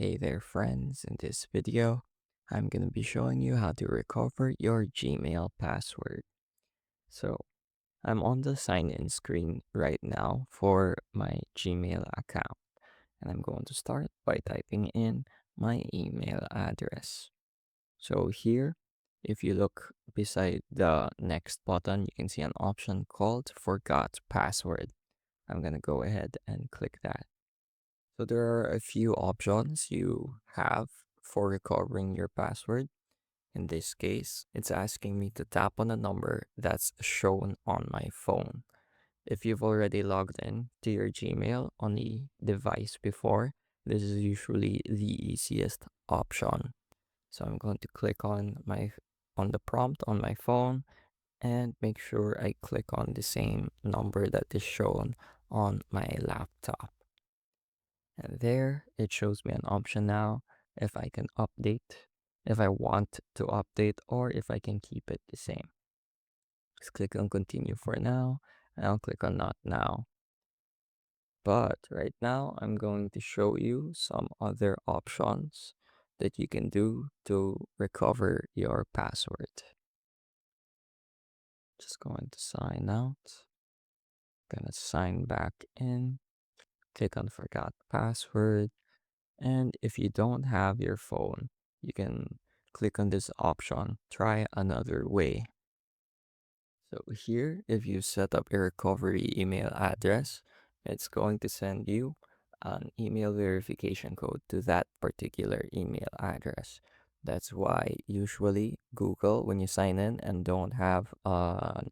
Hey there friends, in this video, I'm going to be showing you how to recover your Gmail password. So, I'm on the sign in screen right now for my Gmail account, and I'm going to start by typing in my email address. So here, if you look beside the next button, you can see an option called Forgot Password. I'm going to go ahead and click that. So there are a few options you have for recovering your password. In this case, it's asking me to tap on a number that's shown on my phone. If you've already logged in to your Gmail on the device before, this is usually the easiest option. So I'm going to click on the prompt on my phone and make sure I click on the same number that is shown on my laptop. And there it shows me an option now if I can update, if I want to update, or if I can keep it the same. Just click on continue for now, and I'll click on not now. But right now, I'm going to show you some other options that you can do to recover your password. Just going to sign out, gonna sign back in, click on forgot password. And if you don't have your phone, you can click on this option, try another way. So here, if you set up a recovery email address, it's going to send you an email verification code to that particular email address. That's why usually Google, when you sign in and don't have a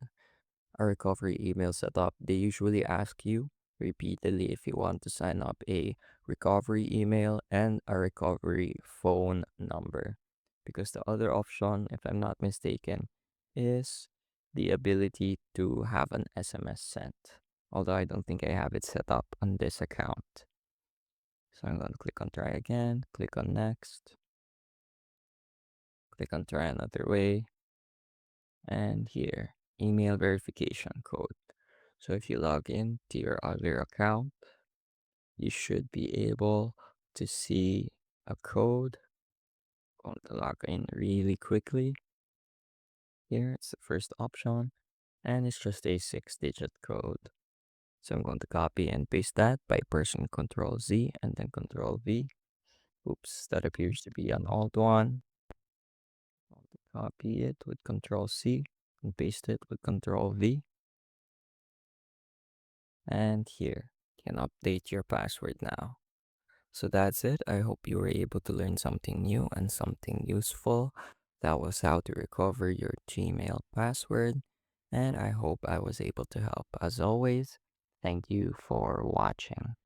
recovery email setup, they usually ask you repeatedly if you want to sign up a recovery email and a recovery phone number. Because the other option, if I'm not mistaken, is the ability to have an SMS sent. Although I don't think I have it set up on this account. So I'm going to click on try again, click on next, click on try another way, and here, email verification code. So if you log in to your other account, you should be able to see a code. Going to log in really quickly. Here it's the first option, and it's just a 6-digit code. So I'm going to copy and paste that by pressing Control Z and then Control V. Oops, that appears to be an old one. Going to copy it with Control C and paste it with Control V. And here, you can update your password now. So that's it. I hope you were able to learn something new and something useful. That was how to recover your Gmail password. And I hope I was able to help. As always, thank you for watching.